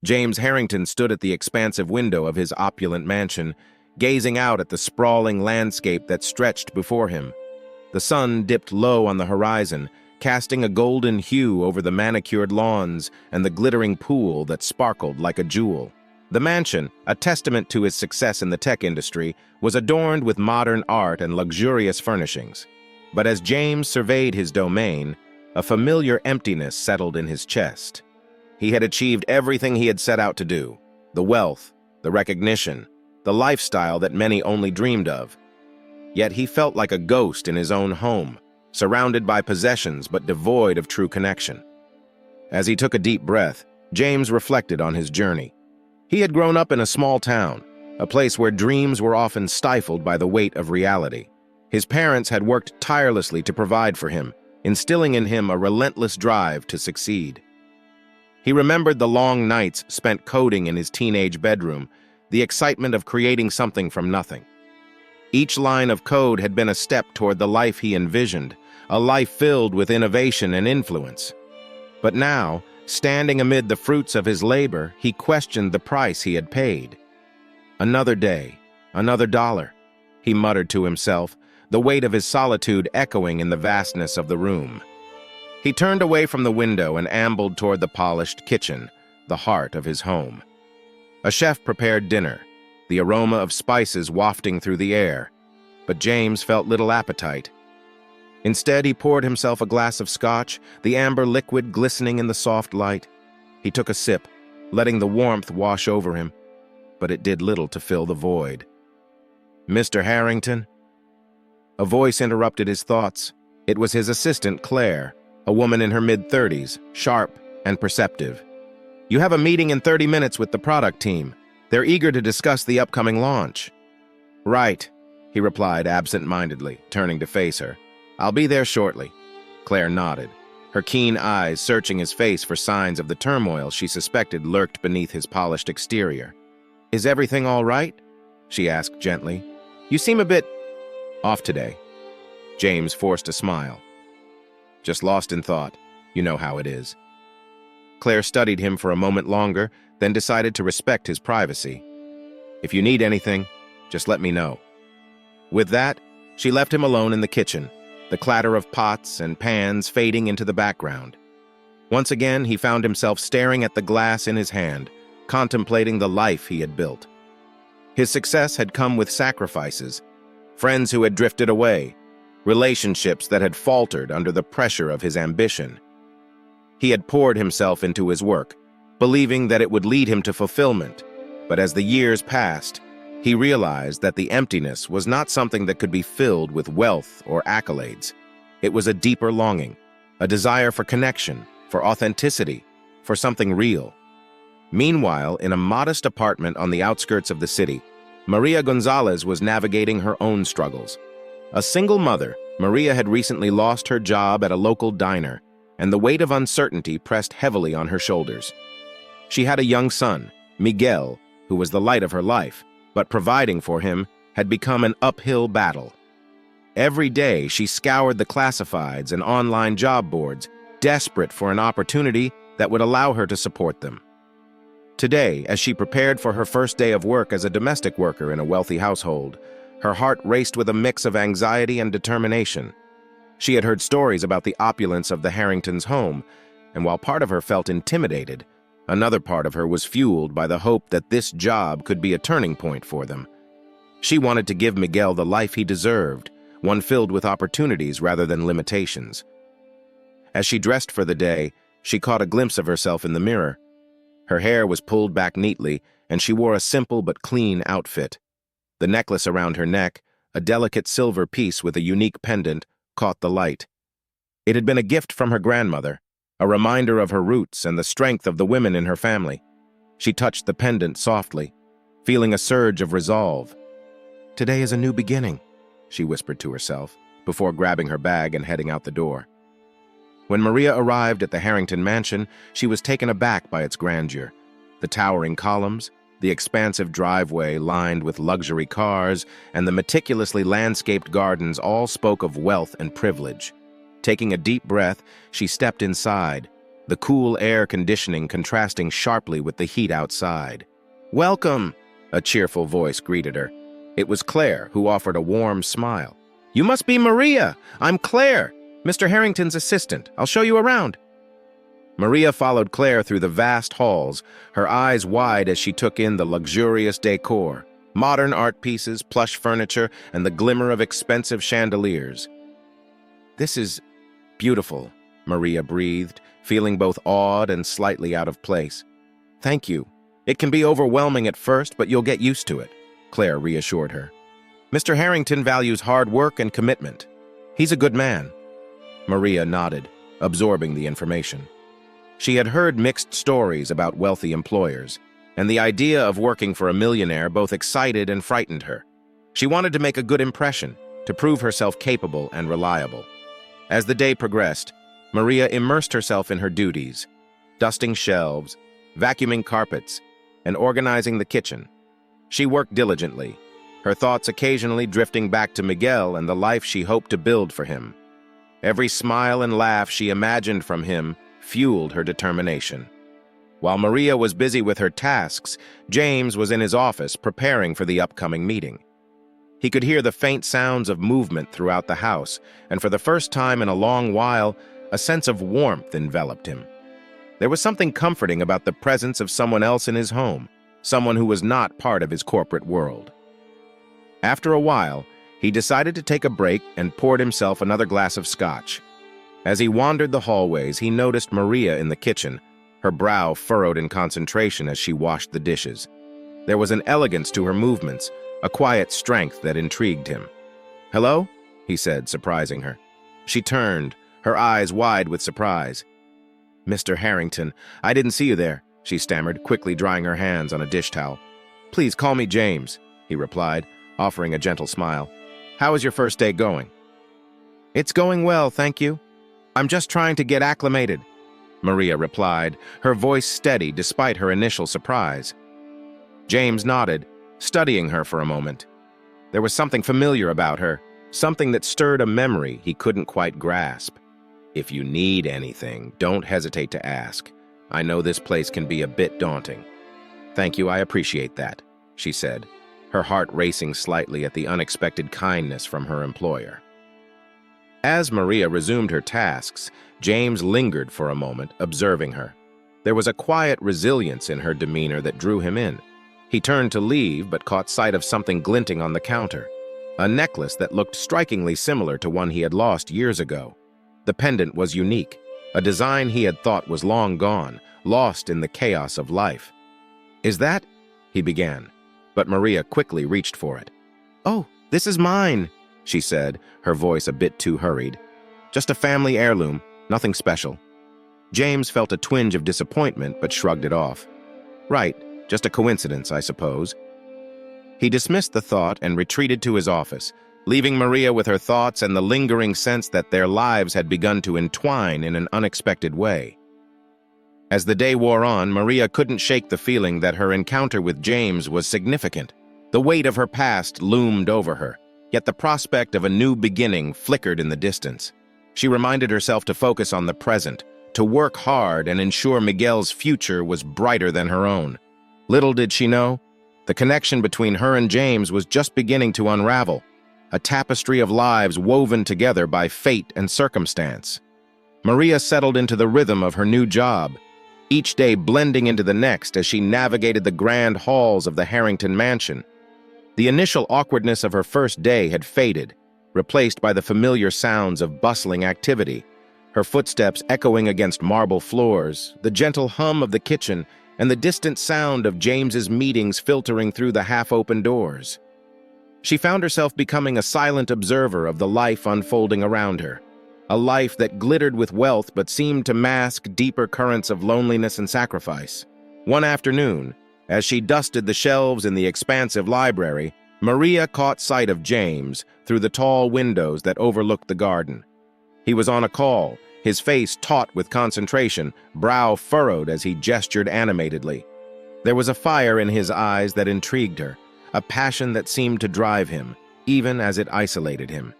James Harrington stood at the expansive window of his opulent mansion, gazing out at the sprawling landscape that stretched before him. The sun dipped low on the horizon, casting a golden hue over the manicured lawns and the glittering pool that sparkled like a jewel. The mansion, a testament to his success in the tech industry, was adorned with modern art and luxurious furnishings. But as James surveyed his domain, a familiar emptiness settled in his chest. He had achieved everything he had set out to do: the wealth, the recognition, the lifestyle that many only dreamed of. Yet he felt like a ghost in his own home, surrounded by possessions but devoid of true connection. As he took a deep breath, James reflected on his journey. He had grown up in a small town, a place where dreams were often stifled by the weight of reality. His parents had worked tirelessly to provide for him, instilling in him a relentless drive to succeed. He remembered the long nights spent coding in his teenage bedroom, the excitement of creating something from nothing. Each line of code had been a step toward the life he envisioned, a life filled with innovation and influence. But now, standing amid the fruits of his labor, he questioned the price he had paid. Another day, another dollar, he muttered to himself, the weight of his solitude echoing in the vastness of the room. He turned away from the window and ambled toward the polished kitchen, the heart of his home. A chef prepared dinner, the aroma of spices wafting through the air, but James felt little appetite. Instead, he poured himself a glass of scotch, the amber liquid glistening in the soft light. He took a sip, letting the warmth wash over him, but it did little to fill the void. "Mr. Harrington?" A voice interrupted his thoughts. It was his assistant, Claire, a woman in her mid-30s, sharp and perceptive. "You have a meeting in 30 minutes with the product team. They're eager to discuss the upcoming launch." "Right," he replied absent-mindedly, turning to face her. "I'll be there shortly." Claire nodded, her keen eyes searching his face for signs of the turmoil she suspected lurked beneath his polished exterior. "Is everything all right?" she asked gently. "You seem a bit off today." James forced a smile. "Just lost in thought. You know how it is." Claire studied him for a moment longer, then decided to respect his privacy. "If you need anything, just let me know." With that, she left him alone in the kitchen, the clatter of pots and pans fading into the background. Once again, he found himself staring at the glass in his hand, contemplating the life he had built. His success had come with sacrifices, friends who had drifted away, relationships that had faltered under the pressure of his ambition. He had poured himself into his work, believing that it would lead him to fulfillment, but as the years passed, he realized that the emptiness was not something that could be filled with wealth or accolades. It was a deeper longing, a desire for connection, for authenticity, for something real. Meanwhile, in a modest apartment on the outskirts of the city, Maria Gonzalez was navigating her own struggles. A single mother, Maria had recently lost her job at a local diner, and the weight of uncertainty pressed heavily on her shoulders. She had a young son, Miguel, who was the light of her life, but providing for him had become an uphill battle. Every day, she scoured the classifieds and online job boards, desperate for an opportunity that would allow her to support them. Today, as she prepared for her first day of work as a domestic worker in a wealthy household, her heart raced with a mix of anxiety and determination. She had heard stories about the opulence of the Harringtons' home, and while part of her felt intimidated, another part of her was fueled by the hope that this job could be a turning point for them. She wanted to give Miguel the life he deserved, one filled with opportunities rather than limitations. As she dressed for the day, she caught a glimpse of herself in the mirror. Her hair was pulled back neatly, and she wore a simple but clean outfit. The necklace around her neck, a delicate silver piece with a unique pendant, caught the light. It had been a gift from her grandmother, a reminder of her roots and the strength of the women in her family. She touched the pendant softly, feeling a surge of resolve. "Today is a new beginning," she whispered to herself, before grabbing her bag and heading out the door. When Maria arrived at the Harrington mansion, she was taken aback by its grandeur. The towering columns, the expansive driveway lined with luxury cars, and the meticulously landscaped gardens all spoke of wealth and privilege. Taking a deep breath, she stepped inside, the cool air conditioning contrasting sharply with the heat outside. "Welcome," a cheerful voice greeted her. It was Claire, who offered a warm smile. "You must be Maria. I'm Claire, Mr. Harrington's assistant. I'll show you around." Maria followed Claire through the vast halls, her eyes wide as she took in the luxurious decor, modern art pieces, plush furniture, and the glimmer of expensive chandeliers. "This is beautiful," Maria breathed, feeling both awed and slightly out of place. "Thank you. It can be overwhelming at first, but you'll get used to it," Claire reassured her. "Mr. Harrington values hard work and commitment. He's a good man." Maria nodded, absorbing the information. She had heard mixed stories about wealthy employers, and the idea of working for a millionaire both excited and frightened her. She wanted to make a good impression, to prove herself capable and reliable. As the day progressed, Maria immersed herself in her duties, dusting shelves, vacuuming carpets, and organizing the kitchen. She worked diligently, her thoughts occasionally drifting back to Miguel and the life she hoped to build for him. Every smile and laugh she imagined from him fueled her determination. While Maria was busy with her tasks, James was in his office preparing for the upcoming meeting. He could hear the faint sounds of movement throughout the house, and for the first time in a long while, a sense of warmth enveloped him. There was something comforting about the presence of someone else in his home, someone who was not part of his corporate world. After a while, he decided to take a break and poured himself another glass of scotch. As he wandered the hallways, he noticed Maria in the kitchen, her brow furrowed in concentration as she washed the dishes. There was an elegance to her movements, a quiet strength that intrigued him. "Hello?" he said, surprising her. She turned, her eyes wide with surprise. "Mr. Harrington, I didn't see you there," she stammered, quickly drying her hands on a dish towel. "Please call me James," he replied, offering a gentle smile. "How is your first day going?" "It's going well, thank you. I'm just trying to get acclimated," Maria replied, her voice steady despite her initial surprise. James nodded, studying her for a moment. There was something familiar about her, something that stirred a memory he couldn't quite grasp. "If you need anything, don't hesitate to ask. I know this place can be a bit daunting." "Thank you, I appreciate that," she said, her heart racing slightly at the unexpected kindness from her employer. As Maria resumed her tasks, James lingered for a moment, observing her. There was a quiet resilience in her demeanor that drew him in. He turned to leave, but caught sight of something glinting on the counter, a necklace that looked strikingly similar to one he had lost years ago. The pendant was unique, a design he had thought was long gone, lost in the chaos of life. "Is that?" he began, but Maria quickly reached for it. "Oh, this is mine," she said, her voice a bit too hurried. "Just a family heirloom, nothing special." James felt a twinge of disappointment but shrugged it off. "Right, just a coincidence, I suppose." He dismissed the thought and retreated to his office, leaving Maria with her thoughts and the lingering sense that their lives had begun to entwine in an unexpected way. As the day wore on, Maria couldn't shake the feeling that her encounter with James was significant. The weight of her past loomed over her, yet the prospect of a new beginning flickered in the distance. She reminded herself to focus on the present, to work hard and ensure Miguel's future was brighter than her own. Little did she know, the connection between her and James was just beginning to unravel, a tapestry of lives woven together by fate and circumstance. Maria settled into the rhythm of her new job, each day blending into the next as she navigated the grand halls of the Harrington mansion. The initial awkwardness of her first day had faded, replaced by the familiar sounds of bustling activity, her footsteps echoing against marble floors, the gentle hum of the kitchen, and the distant sound of James's meetings filtering through the half-open doors. She found herself becoming a silent observer of the life unfolding around her, a life that glittered with wealth but seemed to mask deeper currents of loneliness and sacrifice. One afternoon, as she dusted the shelves in the expansive library, Maria caught sight of James through the tall windows that overlooked the garden. He was on a call, his face taut with concentration, brow furrowed as he gestured animatedly. There was a fire in his eyes that intrigued her, a passion that seemed to drive him, even as it isolated him.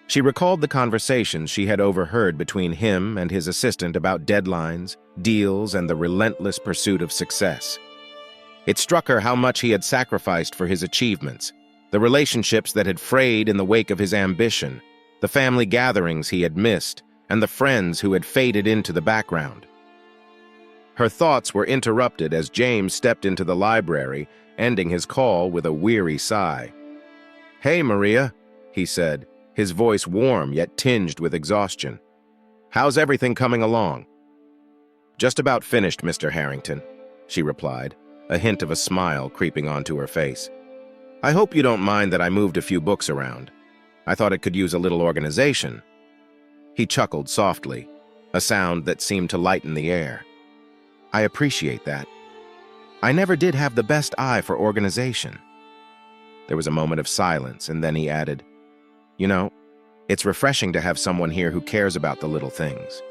She recalled the conversations she had overheard between him and his assistant about deadlines, deals, and the relentless pursuit of success. It struck her how much he had sacrificed for his achievements, the relationships that had frayed in the wake of his ambition, the family gatherings he had missed, and the friends who had faded into the background. Her thoughts were interrupted as James stepped into the library, ending his call with a weary sigh. "Hey, Maria," he said, his voice warm yet tinged with exhaustion. "How's everything coming along?" "Just about finished, Mr. Harrington," she replied, a hint of a smile creeping onto her face. "I hope you don't mind that I moved a few books around. I thought it could use a little organization." He chuckled softly, a sound that seemed to lighten the air. "I appreciate that. I never did have the best eye for organization." There was a moment of silence, and then he added, "You know, it's refreshing to have someone here who cares about the little things."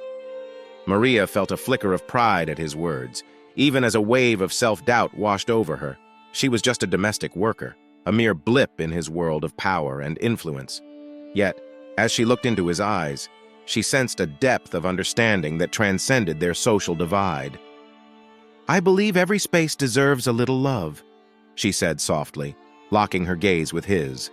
Maria felt a flicker of pride at his words, even as a wave of self-doubt washed over her. She was just a domestic worker, a mere blip in his world of power and influence. Yet, as she looked into his eyes, she sensed a depth of understanding that transcended their social divide. "I believe every space deserves a little love," she said softly, locking her gaze with his.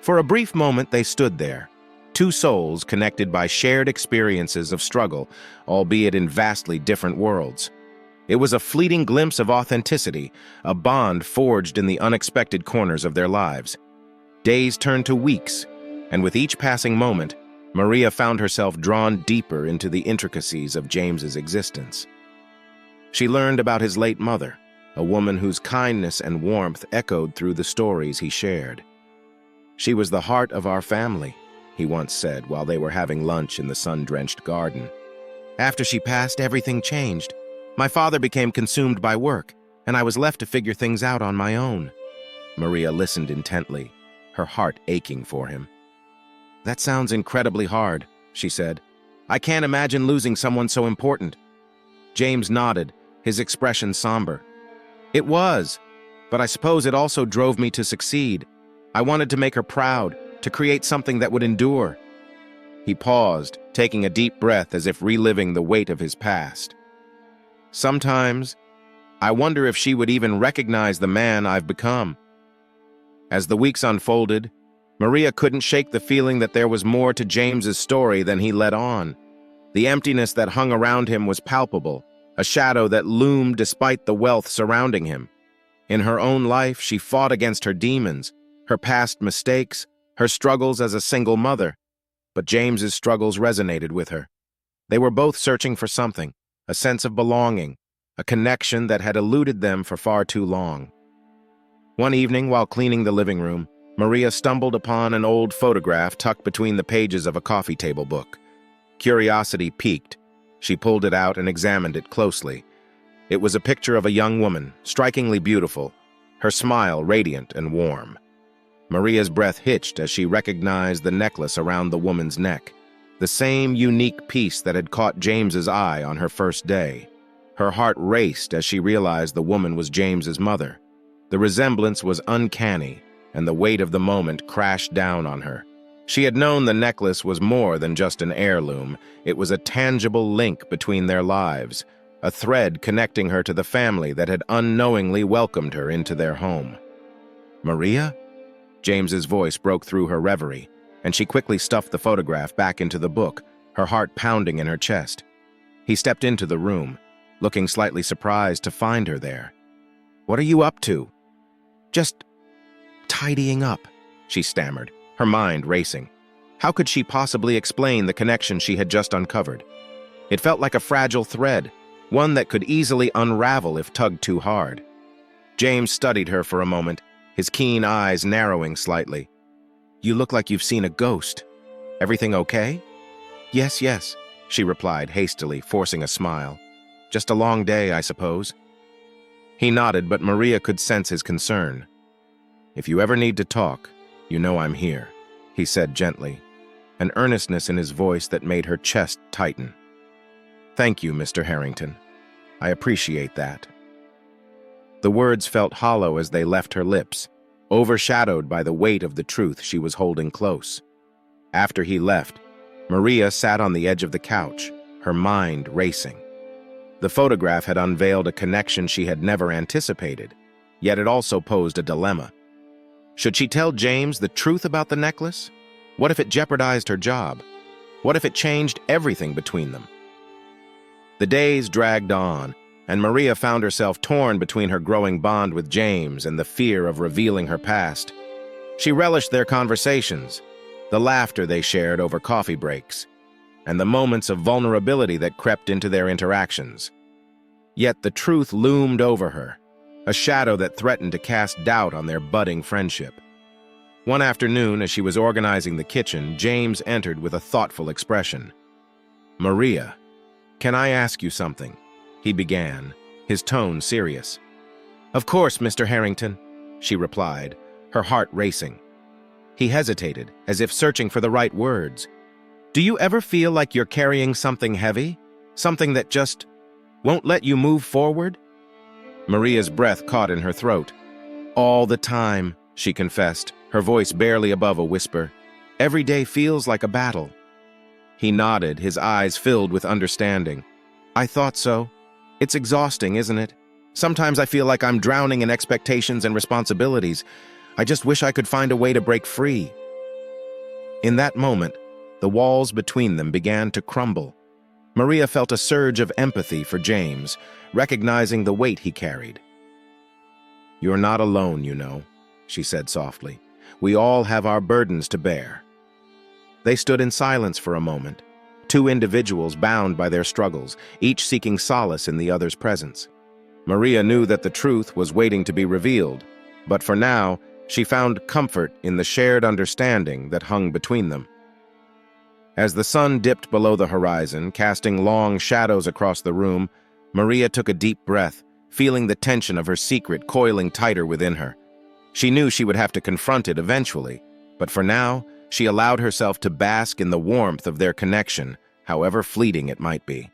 For a brief moment they stood there, two souls connected by shared experiences of struggle, albeit in vastly different worlds. It was a fleeting glimpse of authenticity, a bond forged in the unexpected corners of their lives. Days turned to weeks, and with each passing moment, Maria found herself drawn deeper into the intricacies of James's existence. She learned about his late mother, a woman whose kindness and warmth echoed through the stories he shared. "She was the heart of our family," he once said while they were having lunch in the sun-drenched garden. "After she passed, everything changed. My father became consumed by work, and I was left to figure things out on my own." Maria listened intently, her heart aching for him. "That sounds incredibly hard," she said. "I can't imagine losing someone so important." James nodded, his expression somber. "It was, but I suppose it also drove me to succeed. I wanted to make her proud, to create something that would endure." He paused, taking a deep breath as if reliving the weight of his past. "Sometimes, I wonder if she would even recognize the man I've become." As the weeks unfolded, Maria couldn't shake the feeling that there was more to James's story than he let on. The emptiness that hung around him was palpable, a shadow that loomed despite the wealth surrounding him. In her own life, she fought against her demons, her past mistakes, her struggles as a single mother. But James's struggles resonated with her. They were both searching for something, a sense of belonging, a connection that had eluded them for far too long. One evening, while cleaning the living room, Maria stumbled upon an old photograph tucked between the pages of a coffee table book. Curiosity piqued. She pulled it out and examined it closely. It was a picture of a young woman, strikingly beautiful, her smile radiant and warm. Maria's breath hitched as she recognized the necklace around the woman's neck, the same unique piece that had caught James's eye on her first day. Her heart raced as she realized the woman was James's mother. The resemblance was uncanny, and the weight of the moment crashed down on her. She had known the necklace was more than just an heirloom. It was a tangible link between their lives, a thread connecting her to the family that had unknowingly welcomed her into their home. "Maria?" James's voice broke through her reverie, and she quickly stuffed the photograph back into the book, her heart pounding in her chest. He stepped into the room, looking slightly surprised to find her there. "What are you up to?" "Just tidying up," she stammered, her mind racing. How could she possibly explain the connection she had just uncovered? It felt like a fragile thread, one that could easily unravel if tugged too hard. James studied her for a moment, his keen eyes narrowing slightly. "You look like you've seen a ghost. Everything okay?" Yes, she replied hastily, forcing a smile. "Just a long day, I suppose." He nodded, but Maria could sense his concern. "If you ever need to talk, you know I'm here," he said gently, an earnestness in his voice that made her chest tighten. "Thank you, Mr. Harrington. I appreciate that." The words felt hollow as they left her lips, overshadowed by the weight of the truth she was holding close. After he left, Maria sat on the edge of the couch, her mind racing. The photograph had unveiled a connection she had never anticipated, yet it also posed a dilemma. Should she tell James the truth about the necklace? What if it jeopardized her job? What if it changed everything between them? The days dragged on, and Maria found herself torn between her growing bond with James and the fear of revealing her past. She relished their conversations, the laughter they shared over coffee breaks, and the moments of vulnerability that crept into their interactions. Yet the truth loomed over her, a shadow that threatened to cast doubt on their budding friendship. One afternoon, as she was organizing the kitchen, James entered with a thoughtful expression. "Maria, can I ask you something?" he began, his tone serious. "Of course, Mr. Harrington," she replied, her heart racing. He hesitated, as if searching for the right words. "Do you ever feel like you're carrying something heavy? Something that just won't let you move forward?" Maria's breath caught in her throat. "All the time," she confessed, her voice barely above a whisper. "Every day feels like a battle." He nodded, his eyes filled with understanding. "I thought so. It's exhausting, isn't it? Sometimes I feel like I'm drowning in expectations and responsibilities. I just wish I could find a way to break free." In that moment, the walls between them began to crumble. Maria felt a surge of empathy for James, recognizing the weight he carried. "You're not alone, you know," she said softly. "We all have our burdens to bear." They stood in silence for a moment, two individuals bound by their struggles, each seeking solace in the other's presence. Maria knew that the truth was waiting to be revealed, but for now, she found comfort in the shared understanding that hung between them. As the sun dipped below the horizon, casting long shadows across the room, Maria took a deep breath, feeling the tension of her secret coiling tighter within her. She knew she would have to confront it eventually, but for now, she allowed herself to bask in the warmth of their connection, however fleeting it might be.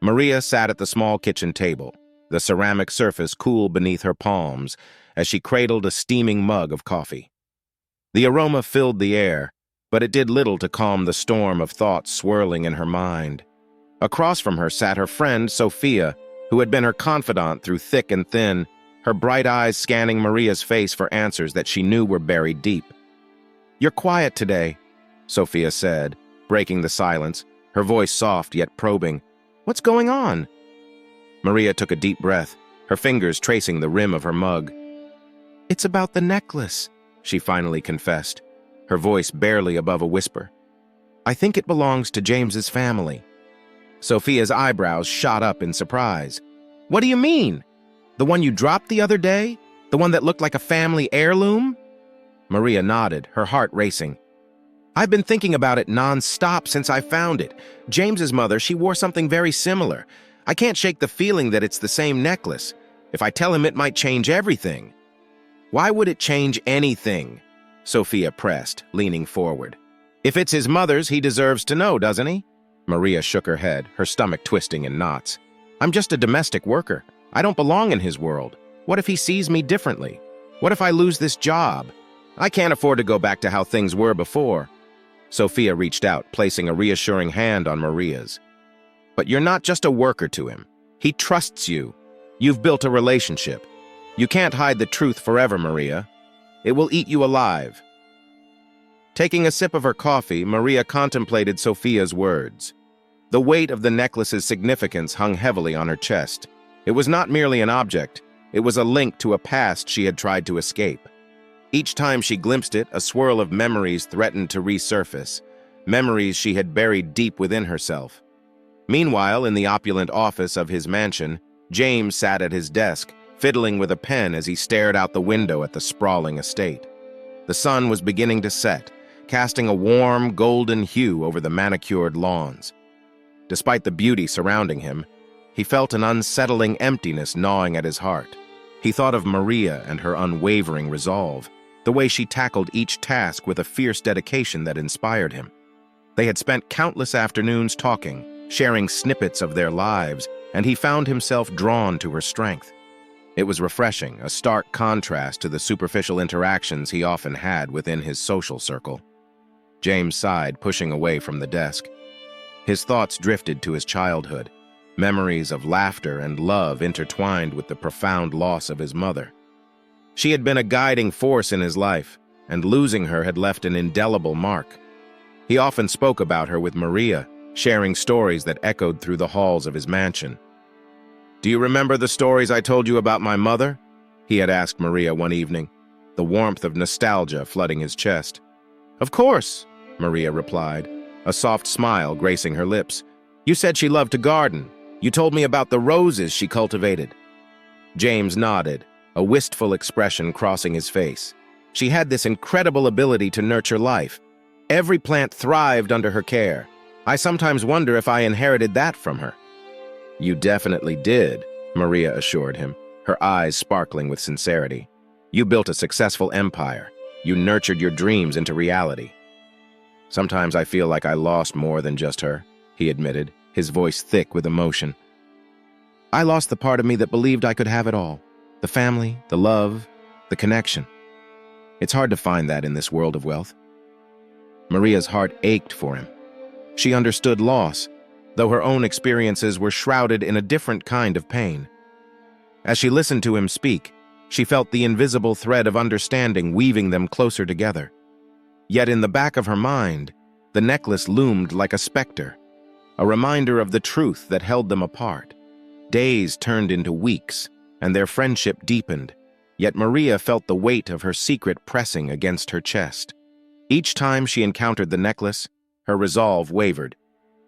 Maria sat at the small kitchen table, the ceramic surface cool beneath her palms, as she cradled a steaming mug of coffee. The aroma filled the air, but it did little to calm the storm of thoughts swirling in her mind. Across from her sat her friend, Sophia, who had been her confidant through thick and thin, her bright eyes scanning Maria's face for answers that she knew were buried deep. "You're quiet today," Sophia said, breaking the silence, her voice soft yet probing. "What's going on?" Maria took a deep breath, her fingers tracing the rim of her mug. "It's about the necklace," she finally confessed, her voice barely above a whisper. "I think it belongs to James's family." Sophia's eyebrows shot up in surprise. "What do you mean? The one you dropped the other day? The one that looked like a family heirloom?" Maria nodded, her heart racing. "I've been thinking about it non-stop since I found it. James's mother, she wore something very similar. I can't shake the feeling that it's the same necklace. If I tell him, it might change everything." "Why would it change anything?" Sophia pressed, leaning forward. "If it's his mother's, he deserves to know, doesn't he?" Maria shook her head, her stomach twisting in knots. "I'm just a domestic worker. I don't belong in his world. What if he sees me differently? What if I lose this job? I can't afford to go back to how things were before." Sophia reached out, placing a reassuring hand on Maria's. "But you're not just a worker to him. He trusts you. You've built a relationship. You can't hide the truth forever, Maria. It will eat you alive." Taking a sip of her coffee, Maria contemplated Sophia's words. The weight of the necklace's significance hung heavily on her chest. It was not merely an object, it was a link to a past she had tried to escape. Each time she glimpsed it, a swirl of memories threatened to resurface, memories she had buried deep within herself. Meanwhile, in the opulent office of his mansion, James sat at his desk, fiddling with a pen as he stared out the window at the sprawling estate. The sun was beginning to set, casting a warm, golden hue over the manicured lawns. Despite the beauty surrounding him, he felt an unsettling emptiness gnawing at his heart. He thought of Maria and her unwavering resolve, the way she tackled each task with a fierce dedication that inspired him. They had spent countless afternoons talking, sharing snippets of their lives, and he found himself drawn to her strength. It was refreshing, a stark contrast to the superficial interactions he often had within his social circle. James sighed, pushing away from the desk. His thoughts drifted to his childhood, memories of laughter and love intertwined with the profound loss of his mother. She had been a guiding force in his life, and losing her had left an indelible mark. He often spoke about her with Maria, sharing stories that echoed through the halls of his mansion. "Do you remember the stories I told you about my mother?" he had asked Maria one evening, the warmth of nostalgia flooding his chest. "Of course," Maria replied, a soft smile gracing her lips. "You said she loved to garden. You told me about the roses she cultivated." James nodded, a wistful expression crossing his face. She had this incredible ability to nurture life. Every plant thrived under her care. I sometimes wonder if I inherited that from her. "You definitely did," Maria assured him, her eyes sparkling with sincerity. "You built a successful empire. You nurtured your dreams into reality." "Sometimes I feel like I lost more than just her," he admitted, his voice thick with emotion. "I lost the part of me that believed I could have it all. The family, the love, the connection. It's hard to find that in this world of wealth." Maria's heart ached for him. She understood loss, though her own experiences were shrouded in a different kind of pain. As she listened to him speak, she felt the invisible thread of understanding weaving them closer together. Yet in the back of her mind, the necklace loomed like a specter, a reminder of the truth that held them apart. Days turned into weeks, and their friendship deepened, yet Maria felt the weight of her secret pressing against her chest. Each time she encountered the necklace, her resolve wavered.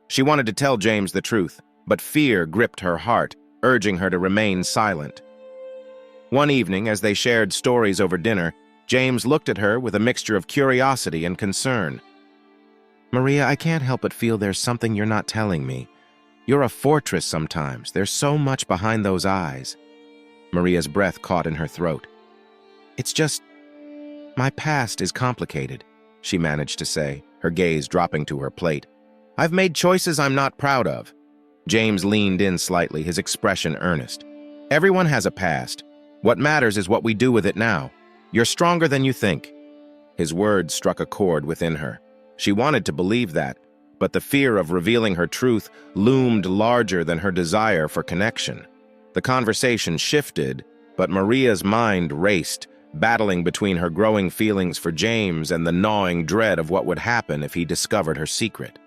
She wanted to tell James the truth, but fear gripped her heart, urging her to remain silent. One evening, as they shared stories over dinner, James looked at her with a mixture of curiosity and concern. "Maria, I can't help but feel there's something you're not telling me. You're a fortress sometimes. There's so much behind those eyes." Maria's breath caught in her throat. "It's just, my past is complicated," she managed to say, her gaze dropping to her plate. "I've made choices I'm not proud of." James leaned in slightly, his expression earnest. "Everyone has a past. What matters is what we do with it now. You're stronger than you think." His words struck a chord within her. She wanted to believe that, but the fear of revealing her truth loomed larger than her desire for connection. The conversation shifted, but Maria's mind raced, battling between her growing feelings for James and the gnawing dread of what would happen if he discovered her secret.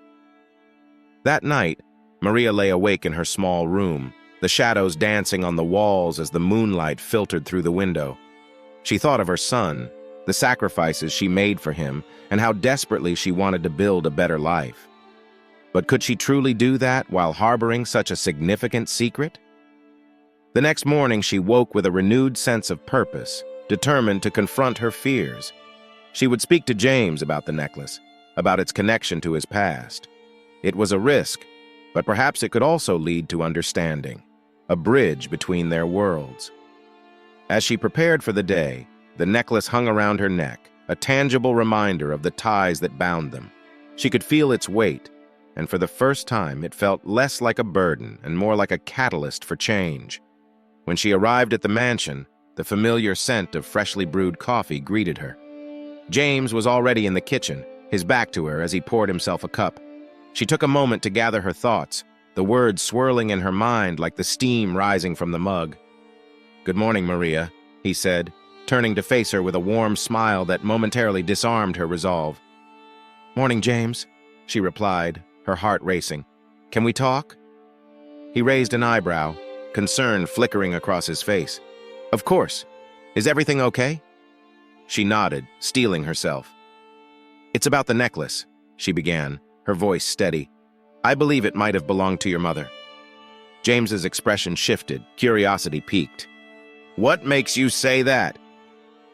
That night, Maria lay awake in her small room, the shadows dancing on the walls as the moonlight filtered through the window. She thought of her son, the sacrifices she made for him, and how desperately she wanted to build a better life. But could she truly do that while harboring such a significant secret? The next morning, she woke with a renewed sense of purpose, determined to confront her fears. She would speak to James about the necklace, about its connection to his past. It was a risk, but perhaps it could also lead to understanding, a bridge between their worlds. As she prepared for the day, the necklace hung around her neck, a tangible reminder of the ties that bound them. She could feel its weight, and for the first time it felt less like a burden and more like a catalyst for change. When she arrived at the mansion, the familiar scent of freshly brewed coffee greeted her. James was already in the kitchen, his back to her as he poured himself a cup. She took a moment to gather her thoughts, the words swirling in her mind like the steam rising from the mug. "Good morning, Maria," he said, turning to face her with a warm smile that momentarily disarmed her resolve. "Morning, James," she replied, her heart racing. "Can we talk?" He raised an eyebrow, concern flickering across his face. "Of course. Is everything okay?" She nodded, steeling herself. "It's about the necklace," she began, her voice steady. "I believe it might have belonged to your mother." James's expression shifted, curiosity piqued. "What makes you say that?"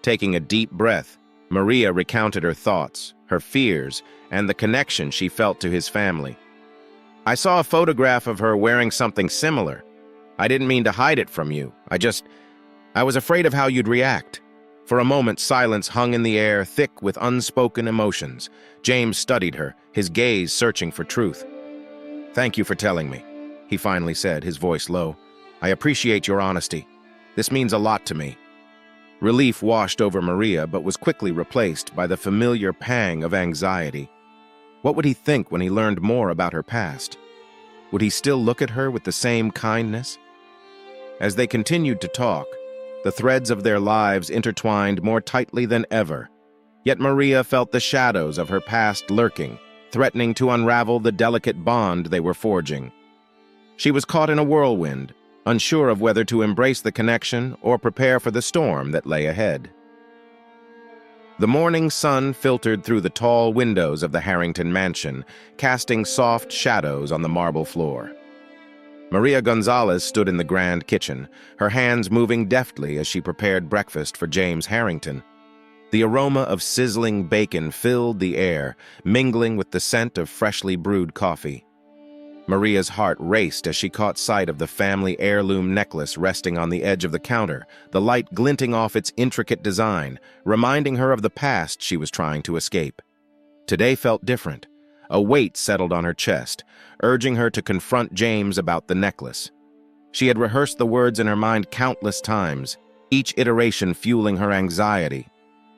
Taking a deep breath, Maria recounted her thoughts, her fears, and the connection she felt to his family. "I saw a photograph of her wearing something similar. I didn't mean to hide it from you. I was afraid of how you'd react." For a moment, silence hung in the air, thick with unspoken emotions. James studied her, his gaze searching for truth. "Thank you for telling me," he finally said, his voice low. "I appreciate your honesty. This means a lot to me." Relief washed over Maria, but was quickly replaced by the familiar pang of anxiety. What would he think when he learned more about her past? Would he still look at her with the same kindness? As they continued to talk, the threads of their lives intertwined more tightly than ever. Yet Maria felt the shadows of her past lurking, threatening to unravel the delicate bond they were forging. She was caught in a whirlwind, unsure of whether to embrace the connection or prepare for the storm that lay ahead. The morning sun filtered through the tall windows of the Harrington mansion, casting soft shadows on the marble floor. Maria Gonzalez stood in the grand kitchen, her hands moving deftly as she prepared breakfast for James Harrington. The aroma of sizzling bacon filled the air, mingling with the scent of freshly brewed coffee. Maria's heart raced as she caught sight of the family heirloom necklace resting on the edge of the counter, the light glinting off its intricate design, reminding her of the past she was trying to escape. Today felt different. A weight settled on her chest, urging her to confront James about the necklace. She had rehearsed the words in her mind countless times, each iteration fueling her anxiety.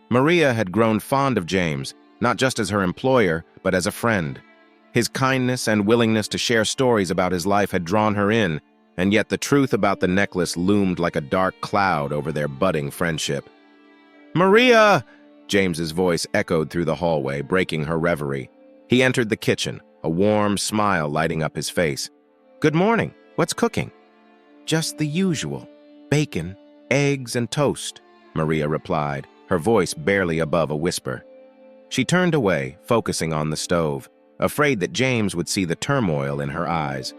Maria had grown fond of James, not just as her employer, but as a friend. His kindness and willingness to share stories about his life had drawn her in, and yet the truth about the necklace loomed like a dark cloud over their budding friendship. "Maria!" James's voice echoed through the hallway, breaking her reverie. He entered the kitchen, a warm smile lighting up his face. "Good morning. What's cooking?" "Just the usual. Bacon, eggs, and toast," Maria replied, her voice barely above a whisper. She turned away, focusing on the stove, afraid that James would see the turmoil in her eyes.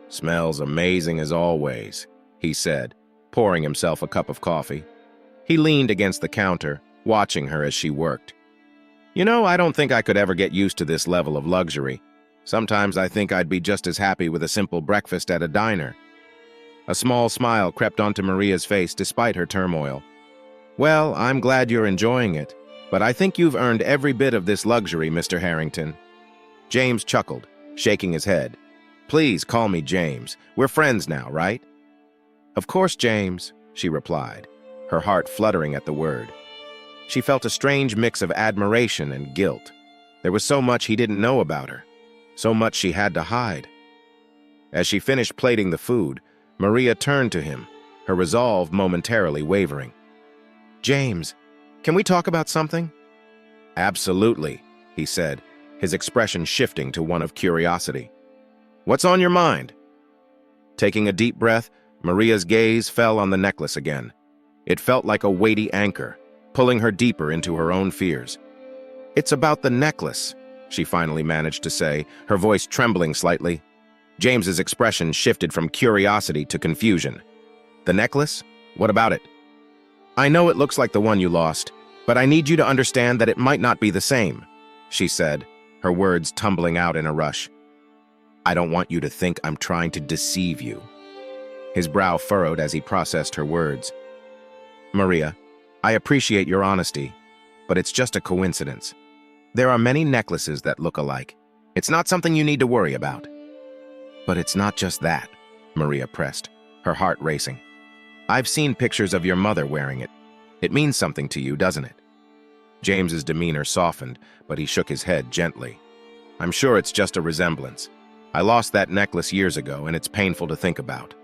"Smells amazing as always," he said, pouring himself a cup of coffee. He leaned against the counter, watching her as she worked. "You know, I don't think I could ever get used to this level of luxury. Sometimes I think I'd be just as happy with a simple breakfast at a diner." A small smile crept onto Maria's face despite her turmoil. "Well, I'm glad you're enjoying it, but I think you've earned every bit of this luxury, Mr. Harrington." James chuckled, shaking his head. "Please call me James. We're friends now, right?" "Of course, James," she replied, her heart fluttering at the word. She felt a strange mix of admiration and guilt. There was so much he didn't know about her, so much she had to hide. As she finished plating the food, Maria turned to him, her resolve momentarily wavering. "James, can we talk about something?" "Absolutely," he said, his expression shifting to one of curiosity. "What's on your mind?" Taking a deep breath, Maria's gaze fell on the necklace again. It felt like a weighty anchor, pulling her deeper into her own fears. "It's about the necklace," she finally managed to say, her voice trembling slightly. James's expression shifted from curiosity to confusion. "The necklace? What about it?" "I know it looks like the one you lost, but I need you to understand that it might not be the same," she said, her words tumbling out in a rush. "I don't want you to think I'm trying to deceive you." His brow furrowed as he processed her words. "Maria, I appreciate your honesty, but it's just a coincidence. There are many necklaces that look alike. It's not something you need to worry about." "But it's not just that," Maria pressed, her heart racing. "I've seen pictures of your mother wearing it. It means something to you, doesn't it?" James's demeanor softened, but he shook his head gently. "I'm sure it's just a resemblance. I lost that necklace years ago, and it's painful to think about.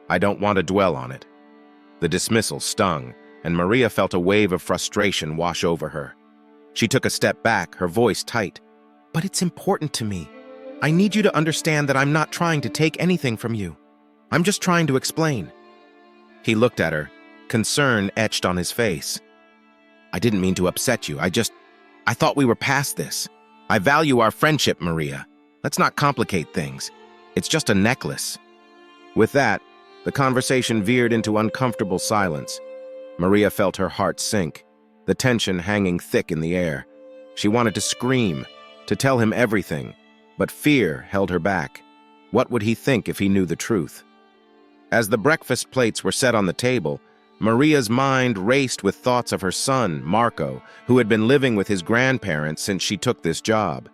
I don't want to dwell on it." The dismissal stung, and Maria felt a wave of frustration wash over her. She took a step back, her voice tight. "But it's important to me. I need you to understand that I'm not trying to take anything from you. I'm just trying to explain." He looked at her, concern etched on his face. "I didn't mean to upset you. I thought we were past this. I value our friendship, Maria. Let's not complicate things. It's just a necklace." With that, the conversation veered into uncomfortable silence. Maria felt her heart sink, the tension hanging thick in the air. She wanted to scream, to tell him everything, but fear held her back. What would he think if he knew the truth? As the breakfast plates were set on the table, Maria's mind raced with thoughts of her son, Marco, who had been living with his grandparents since she took this job.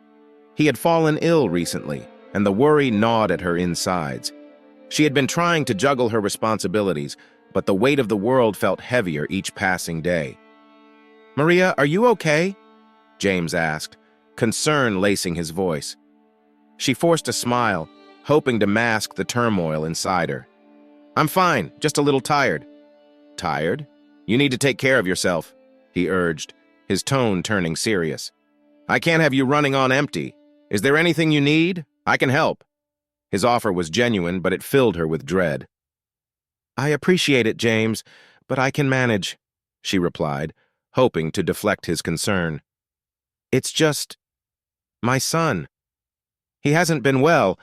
He had fallen ill recently, and the worry gnawed at her insides. She had been trying to juggle her responsibilities, but the weight of the world felt heavier each passing day. "Maria, are you okay?" James asked, concern lacing his voice. She forced a smile, hoping to mask the turmoil inside her. "I'm fine, just a little tired." "Tired? You need to take care of yourself," he urged, his tone turning serious. "I can't have you running on empty. Is there anything you need? I can help." His offer was genuine, but it filled her with dread. "I appreciate it, James, but I can manage," she replied, hoping to deflect his concern. "It's just my son. He hasn't been well,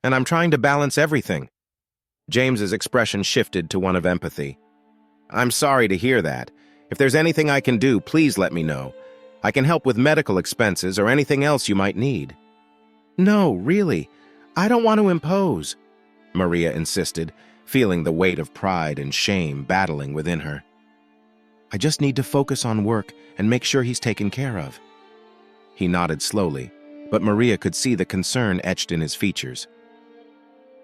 and I'm trying to balance everything." James's expression shifted to one of empathy. "I'm sorry to hear that. If there's anything I can do, please let me know. I can help with medical expenses or anything else you might need." "No, really. I don't want to impose," Maria insisted, feeling the weight of pride and shame battling within her. "I just need to focus on work and make sure he's taken care of." He nodded slowly, but Maria could see the concern etched in his features.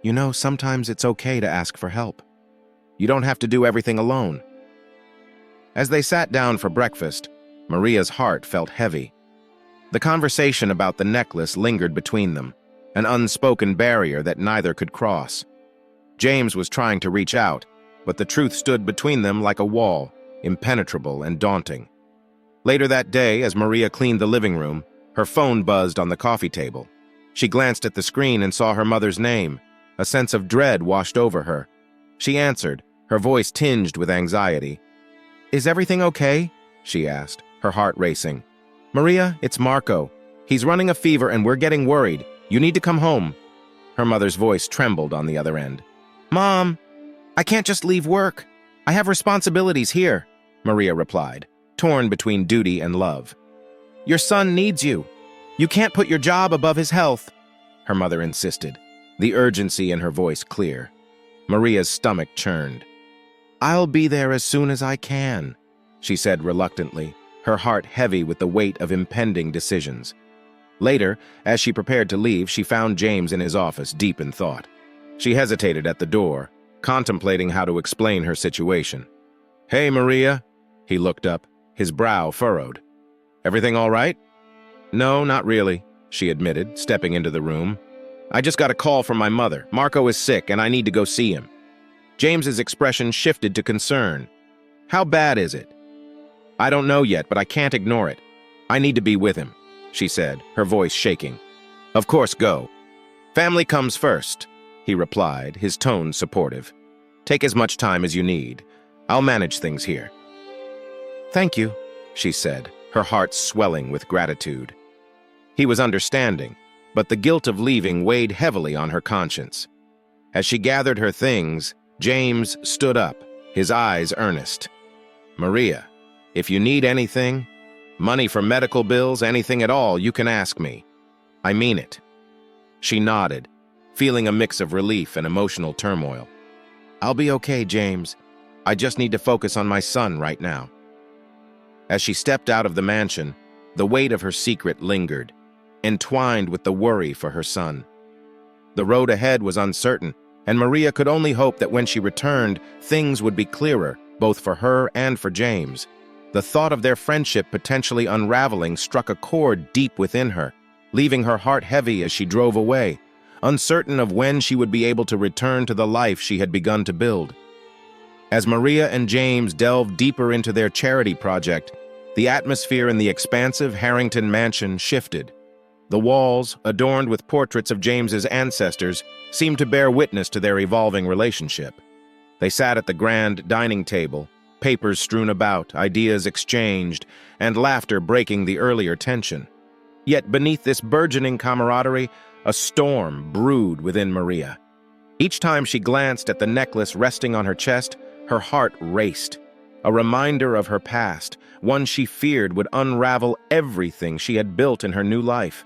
"You know, sometimes it's okay to ask for help. You don't have to do everything alone." As they sat down for breakfast, Maria's heart felt heavy. The conversation about the necklace lingered between them, an unspoken barrier that neither could cross. James was trying to reach out, but the truth stood between them like a wall, impenetrable and daunting. Later that day, as Maria cleaned the living room, her phone buzzed on the coffee table. She glanced at the screen and saw her mother's name. A sense of dread washed over her. She answered, her voice tinged with anxiety. "Is everything okay?" she asked, her heart racing. "Maria, it's Marco. He's running a fever and we're getting worried. You need to come home." Her mother's voice trembled on the other end. "Mom, I can't just leave work. I have responsibilities here," Maria replied, torn between duty and love. "Your son needs you. You can't put your job above his health," her mother insisted, the urgency in her voice clear. Maria's stomach churned. "I'll be there as soon as I can," she said reluctantly, her heart heavy with the weight of impending decisions. Later, as she prepared to leave, she found James in his office, deep in thought. She hesitated at the door, contemplating how to explain her situation. "Hey, Maria." He looked up, his brow furrowed. "Everything all right?" "No, not really," she admitted, stepping into the room. "I just got a call from my mother. Marco is sick, and I need to go see him." James's expression shifted to concern. "How bad is it?" "I don't know yet, but I can't ignore it. I need to be with him," she said, her voice shaking. "Of course, go. Family comes first," he replied, his tone supportive. "Take as much time as you need. I'll manage things here." "Thank you," she said, her heart swelling with gratitude. He was understanding, but the guilt of leaving weighed heavily on her conscience. As she gathered her things, James stood up, his eyes earnest. "Maria, if you need anything, money for medical bills, anything at all, you can ask me. I mean it." She nodded, feeling a mix of relief and emotional turmoil. "I'll be okay, James. I just need to focus on my son right now." As she stepped out of the mansion, the weight of her secret lingered, entwined with the worry for her son. The road ahead was uncertain, and Maria could only hope that when she returned, things would be clearer, both for her and for James. The thought of their friendship potentially unraveling struck a chord deep within her, leaving her heart heavy as she drove away, uncertain of when she would be able to return to the life she had begun to build. As Maria and James delved deeper into their charity project, the atmosphere in the expansive Harrington mansion shifted. The walls, adorned with portraits of James's ancestors, seemed to bear witness to their evolving relationship. They sat at the grand dining table, papers strewn about, ideas exchanged, and laughter breaking the earlier tension. Yet beneath this burgeoning camaraderie, a storm brewed within Maria. Each time she glanced at the necklace resting on her chest, her heart raced. A reminder of her past, one she feared would unravel everything she had built in her new life.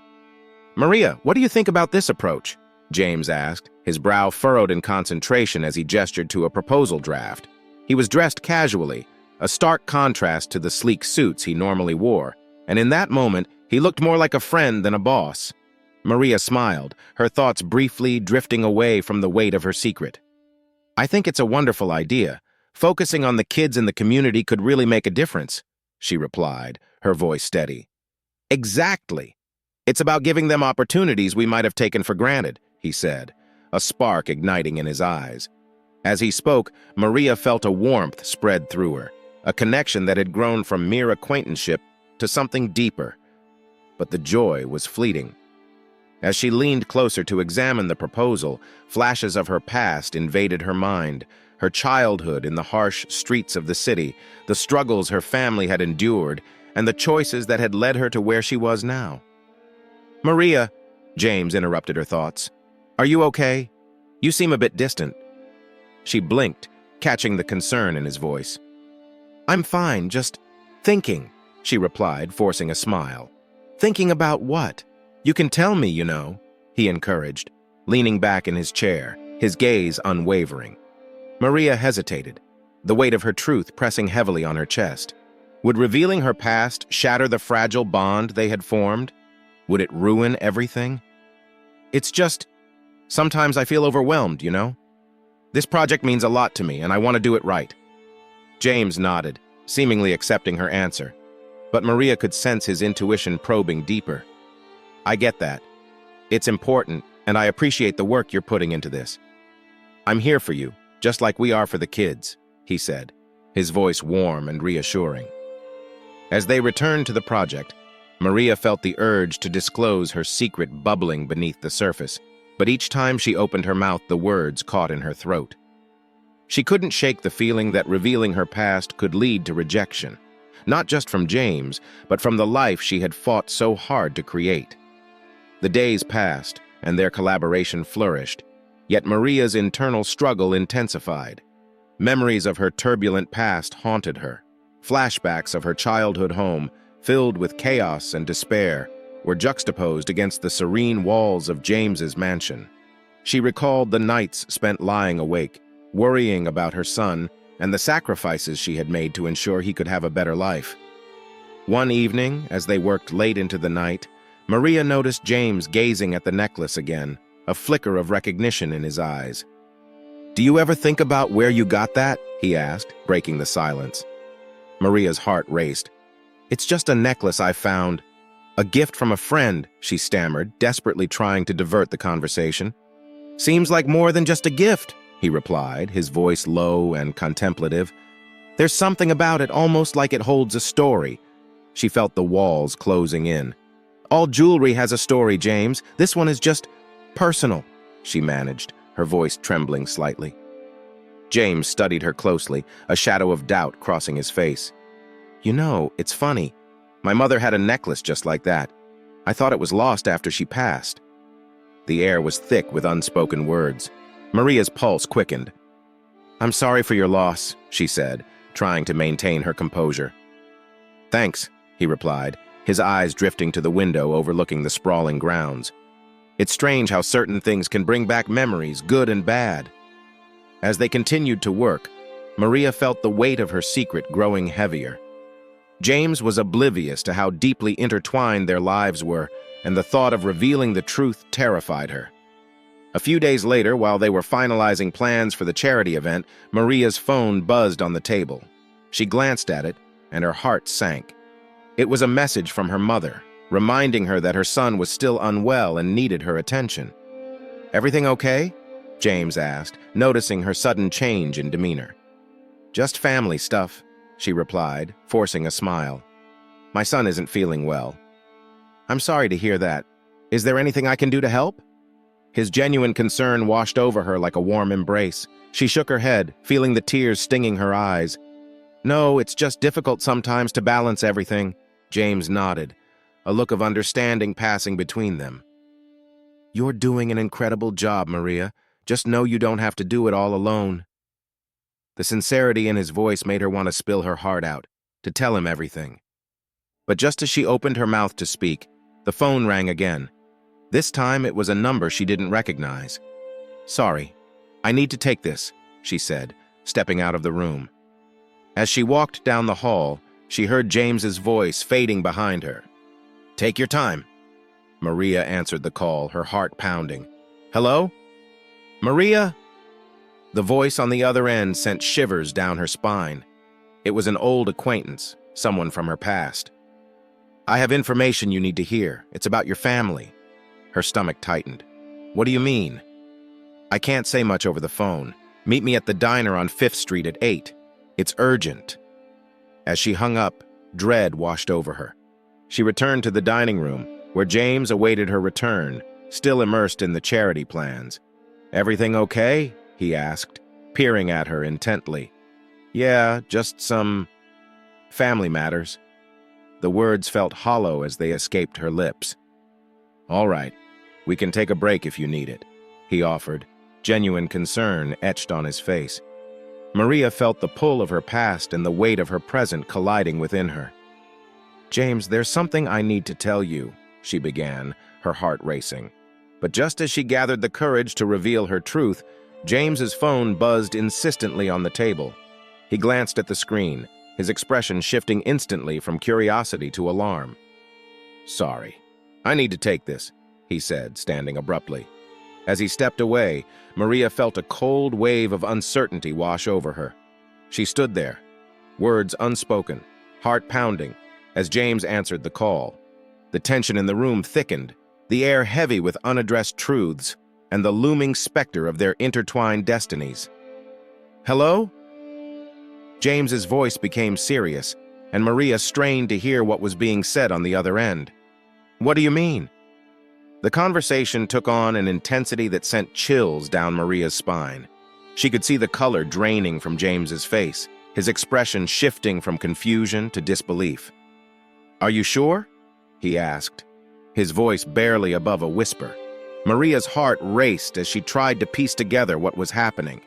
"Maria, what do you think about this approach?" James asked, his brow furrowed in concentration as he gestured to a proposal draft. He was dressed casually, a stark contrast to the sleek suits he normally wore, and in that moment, he looked more like a friend than a boss. Maria smiled, her thoughts briefly drifting away from the weight of her secret. "I think it's a wonderful idea. Focusing on the kids in the community could really make a difference," she replied, her voice steady. "Exactly. It's about giving them opportunities we might have taken for granted, he said, a spark igniting in his eyes. As he spoke, Maria felt a warmth spread through her, a connection that had grown from mere acquaintanceship to something deeper. But the joy was fleeting. As she leaned closer to examine the proposal, flashes of her past invaded her mind, her childhood in the harsh streets of the city, the struggles her family had endured, and the choices that had led her to where she was now. "Maria," James interrupted her thoughts. "Are you okay? You seem a bit distant." She blinked, catching the concern in his voice. "I'm fine, just thinking," she replied, forcing a smile. "Thinking about what? You can tell me, you know," he encouraged, leaning back in his chair, his gaze unwavering. Maria hesitated, the weight of her truth pressing heavily on her chest. Would revealing her past shatter the fragile bond they had formed? Would it ruin everything? "It's just, sometimes I feel overwhelmed, you know? This project means a lot to me, and I want to do it right." James nodded, seemingly accepting her answer, but Maria could sense his intuition probing deeper. "I get that. It's important, and I appreciate the work you're putting into this. I'm here for you, just like we are for the kids," he said, his voice warm and reassuring. As they returned to the project, Maria felt the urge to disclose her secret bubbling beneath the surface, but each time she opened her mouth, the words caught in her throat. She couldn't shake the feeling that revealing her past could lead to rejection, not just from James, but from the life she had fought so hard to create. The days passed, and their collaboration flourished, yet Maria's internal struggle intensified. Memories of her turbulent past haunted her. Flashbacks of her childhood home, filled with chaos and despair, were juxtaposed against the serene walls of James's mansion. She recalled the nights spent lying awake, worrying about her son and the sacrifices she had made to ensure he could have a better life. One evening, as they worked late into the night, Maria noticed James gazing at the necklace again, a flicker of recognition in his eyes. "Do you ever think about where you got that?" he asked, breaking the silence. Maria's heart raced. "It's just a necklace I found. A gift from a friend," she stammered, desperately trying to divert the conversation. "Seems like more than just a gift," he replied, his voice low and contemplative. "There's something about it, almost like it holds a story." She felt the walls closing in. "All jewelry has a story, James. This one is just personal," she managed, her voice trembling slightly. James studied her closely, a shadow of doubt crossing his face. "You know, it's funny. My mother had a necklace just like that. I thought it was lost after she passed." The air was thick with unspoken words. Maria's pulse quickened. "I'm sorry for your loss," she said, trying to maintain her composure. "Thanks," he replied, his eyes drifting to the window overlooking the sprawling grounds. "It's strange how certain things can bring back memories, good and bad." As they continued to work, Maria felt the weight of her secret growing heavier. James was oblivious to how deeply intertwined their lives were, and the thought of revealing the truth terrified her. A few days later, while they were finalizing plans for the charity event, Maria's phone buzzed on the table. She glanced at it, and her heart sank. It was a message from her mother, reminding her that her son was still unwell and needed her attention. "Everything okay?" James asked, noticing her sudden change in demeanor. "Just family stuff," she replied, forcing a smile. "My son isn't feeling well." "I'm sorry to hear that. Is there anything I can do to help?" His genuine concern washed over her like a warm embrace. She shook her head, feeling the tears stinging her eyes. "No, it's just difficult sometimes to balance everything." James nodded, a look of understanding passing between them. "You're doing an incredible job, Maria. Just know you don't have to do it all alone." The sincerity in his voice made her want to spill her heart out, to tell him everything. But just as she opened her mouth to speak, the phone rang again. This time it was a number she didn't recognize. "Sorry, I need to take this," she said, stepping out of the room. As she walked down the hall, she heard James's voice fading behind her. "Take your time." Maria answered the call, her heart pounding. "Hello? Maria?" The voice on the other end sent shivers down her spine. It was an old acquaintance, someone from her past. I have information you need to hear. It's about your family. Her stomach tightened. What do you mean? I can't say much over the phone. Meet me at the diner on 5th Street at 8. It's urgent. As she hung up, dread washed over her. She returned to the dining room, where James awaited her return, still immersed in the charity plans. Everything okay? He asked, peering at her intently. Yeah, just some family matters. The words felt hollow as they escaped her lips. All right, we can take a break if you need it, he offered, genuine concern etched on his face. Maria felt the pull of her past and the weight of her present colliding within her. James, there's something I need to tell you, she began, her heart racing. But just as she gathered the courage to reveal her truth, James's phone buzzed insistently on the table. He glanced at the screen, his expression shifting instantly from curiosity to alarm. Sorry, I need to take this, he said, standing abruptly. As he stepped away, Maria felt a cold wave of uncertainty wash over her. She stood there, words unspoken, heart pounding, as James answered the call. The tension in the room thickened, the air heavy with unaddressed truths and the looming specter of their intertwined destinies. Hello? James's voice became serious, and Maria strained to hear what was being said on the other end. What do you mean? The conversation took on an intensity that sent chills down Maria's spine. She could see the color draining from James's face, his expression shifting from confusion to disbelief. Are you sure? He asked, his voice barely above a whisper. Maria's heart raced as she tried to piece together what was happening.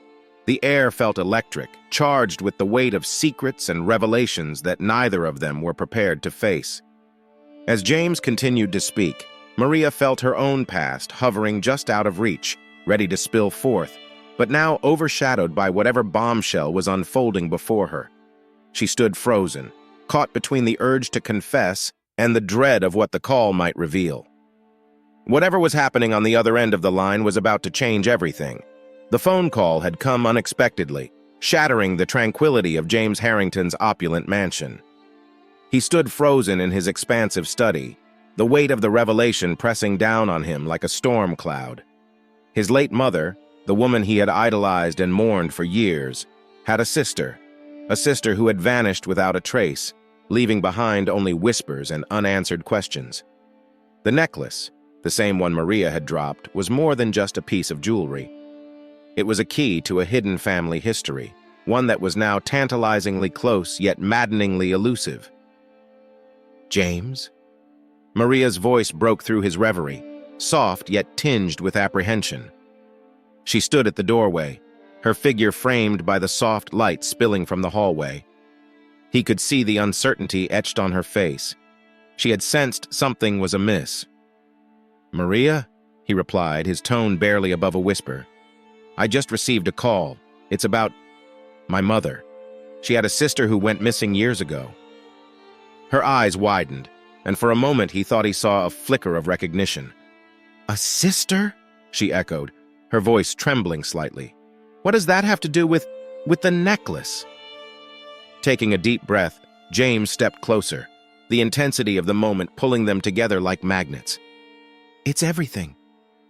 The air felt electric, charged with the weight of secrets and revelations that neither of them were prepared to face. As James continued to speak, Maria felt her own past hovering just out of reach, ready to spill forth, but now overshadowed by whatever bombshell was unfolding before her. She stood frozen, caught between the urge to confess and the dread of what the call might reveal. Whatever was happening on the other end of the line was about to change everything. The phone call had come unexpectedly, shattering the tranquility of James Harrington's opulent mansion. He stood frozen in his expansive study, the weight of the revelation pressing down on him like a storm cloud. His late mother, the woman he had idolized and mourned for years, had a sister who had vanished without a trace, leaving behind only whispers and unanswered questions. The necklace, the same one Maria had dropped, was more than just a piece of jewelry. It was a key to a hidden family history, one that was now tantalizingly close yet maddeningly elusive. James? Maria's voice broke through his reverie, soft yet tinged with apprehension. She stood at the doorway, her figure framed by the soft light spilling from the hallway. He could see the uncertainty etched on her face. She had sensed something was amiss. Maria? He replied, his tone barely above a whisper. I just received a call. It's about my mother. She had a sister who went missing years ago. Her eyes widened, and for a moment he thought he saw a flicker of recognition. A sister? She echoed, her voice trembling slightly. What does that have to do with the necklace? Taking a deep breath, James stepped closer, the intensity of the moment pulling them together like magnets. It's everything.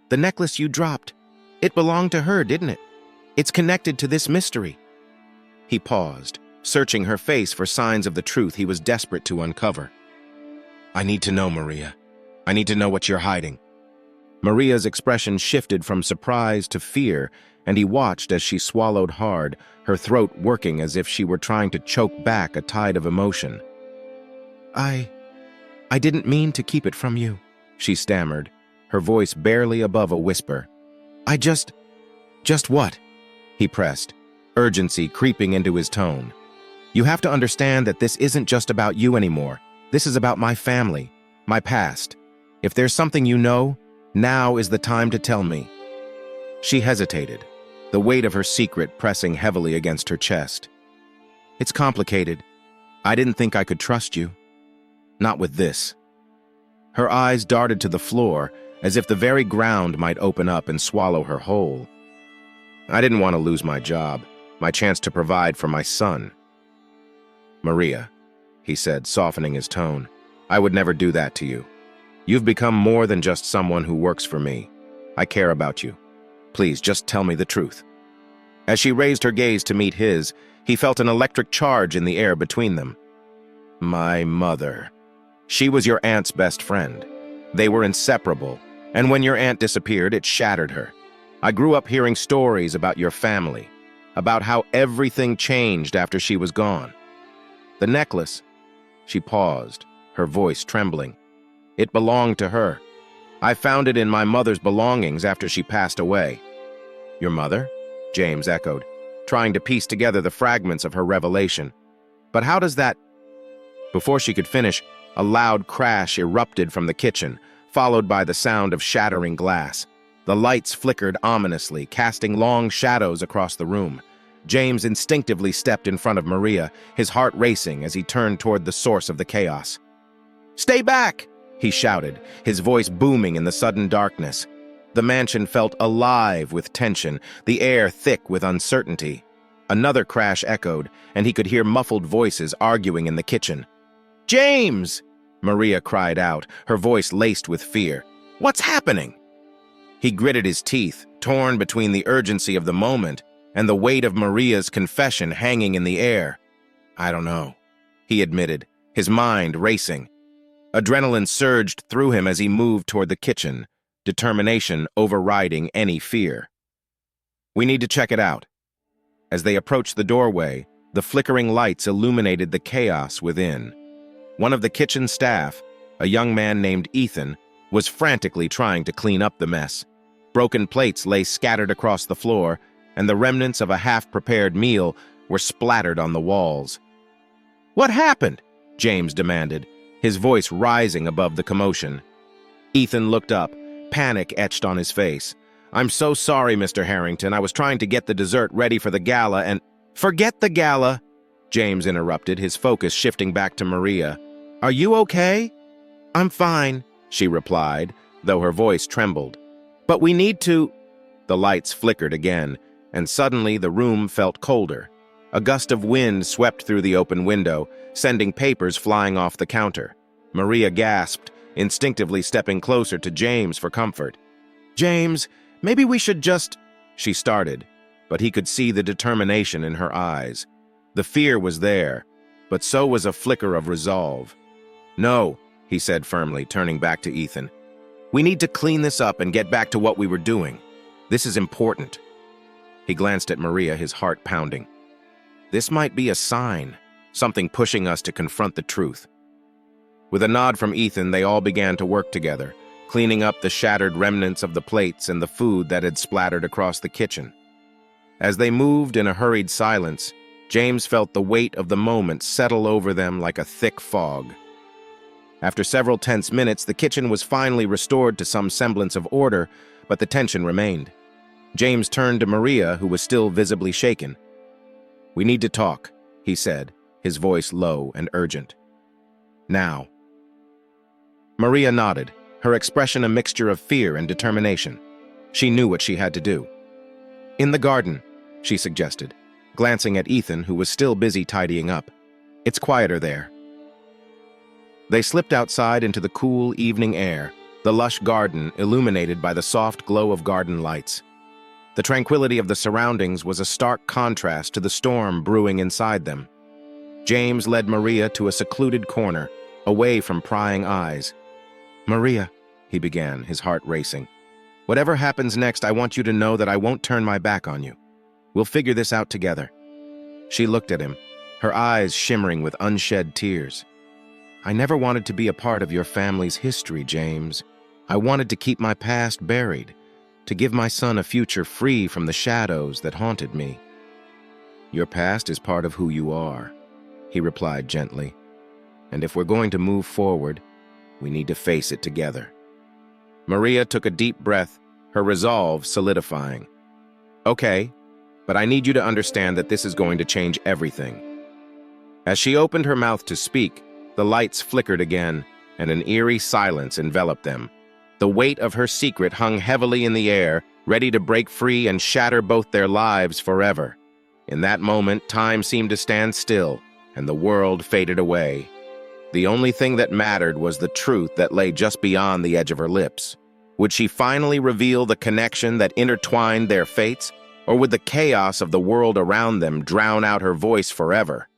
The necklace you dropped. It belonged to her, didn't it? It's connected to this mystery. He paused, searching her face for signs of the truth he was desperate to uncover. I need to know, Maria. I need to know what you're hiding. Maria's expression shifted from surprise to fear, and he watched as she swallowed hard, her throat working as if she were trying to choke back a tide of emotion. I didn't mean to keep it from you, she stammered, her voice barely above a whisper. Just what? He pressed, urgency creeping into his tone. You have to understand that this isn't just about you anymore. This is about my family, my past. If there's something you know, now is the time to tell me. She hesitated, the weight of her secret pressing heavily against her chest. It's complicated. I didn't think I could trust you. Not with this. Her eyes darted to the floor, as if the very ground might open up and swallow her whole. I didn't want to lose my job, my chance to provide for my son. Maria, he said, softening his tone, I would never do that to you. You've become more than just someone who works for me. I care about you. Please, just tell me the truth." As she raised her gaze to meet his, he felt an electric charge in the air between them. "My mother. She was your aunt's best friend. They were inseparable, and when your aunt disappeared, it shattered her. I grew up hearing stories about your family, about how everything changed after she was gone. The necklace," she paused, her voice trembling. "It belonged to her. I found it in my mother's belongings after she passed away." "Your mother?" James echoed, trying to piece together the fragments of her revelation. "But how does that—" Before she could finish, a loud crash erupted from the kitchen, followed by the sound of shattering glass. The lights flickered ominously, casting long shadows across the room. James instinctively stepped in front of Maria, his heart racing as he turned toward the source of the chaos. "Stay back!" he shouted, his voice booming in the sudden darkness. The mansion felt alive with tension, the air thick with uncertainty. Another crash echoed, and he could hear muffled voices arguing in the kitchen. "James!" Maria cried out, her voice laced with fear. "What's happening?" He gritted his teeth, torn between the urgency of the moment and the weight of Maria's confession hanging in the air. "I don't know," he admitted, his mind racing. Adrenaline surged through him as he moved toward the kitchen, determination overriding any fear. "We need to check it out." As they approached the doorway, the flickering lights illuminated the chaos within. One of the kitchen staff, a young man named Ethan, was frantically trying to clean up the mess. Broken plates lay scattered across the floor, and the remnants of a half-prepared meal were splattered on the walls. "What happened?" James demanded, his voice rising above the commotion. Ethan looked up, panic etched on his face. "I'm so sorry, Mr. Harrington. I was trying to get the dessert ready for the gala and—" "Forget the gala," James interrupted, his focus shifting back to Maria. "Are you okay?" "I'm fine," she replied, though her voice trembled. "But we need to—" The lights flickered again, and suddenly the room felt colder. A gust of wind swept through the open window, sending papers flying off the counter. Maria gasped, instinctively stepping closer to James for comfort. "James, maybe we should just—" she started, but he could see the determination in her eyes. The fear was there, but so was a flicker of resolve. "No," he said firmly, turning back to Ethan. "We need to clean this up and get back to what we were doing. This is important." He glanced at Maria, his heart pounding. "This might be a sign, something pushing us to confront the truth." With a nod from Ethan, they all began to work together, cleaning up the shattered remnants of the plates and the food that had splattered across the kitchen. As they moved in a hurried silence, James felt the weight of the moment settle over them like a thick fog. After several tense minutes, the kitchen was finally restored to some semblance of order, but the tension remained. James turned to Maria, who was still visibly shaken. "We need to talk," he said, his voice low and urgent. "Now." Maria nodded, her expression a mixture of fear and determination. She knew what she had to do. "In the garden," she suggested, glancing at Ethan, who was still busy tidying up. "It's quieter there." They slipped outside into the cool evening air, the lush garden illuminated by the soft glow of garden lights. The tranquility of the surroundings was a stark contrast to the storm brewing inside them. James led Maria to a secluded corner, away from prying eyes. "Maria," he began, his heart racing, "whatever happens next, I want you to know that I won't turn my back on you. We'll figure this out together." She looked at him, her eyes shimmering with unshed tears. "I never wanted to be a part of your family's history, James. I wanted to keep my past buried, to give my son a future free from the shadows that haunted me." "Your past is part of who you are," he replied gently. "And if we're going to move forward, we need to face it together." Maria took a deep breath, her resolve solidifying. "Okay, but I need you to understand that this is going to change everything." As she opened her mouth to speak, the lights flickered again, and an eerie silence enveloped them. The weight of her secret hung heavily in the air, ready to break free and shatter both their lives forever. In that moment, time seemed to stand still, and the world faded away. The only thing that mattered was the truth that lay just beyond the edge of her lips. Would she finally reveal the connection that intertwined their fates, or would the chaos of the world around them drown out her voice forever?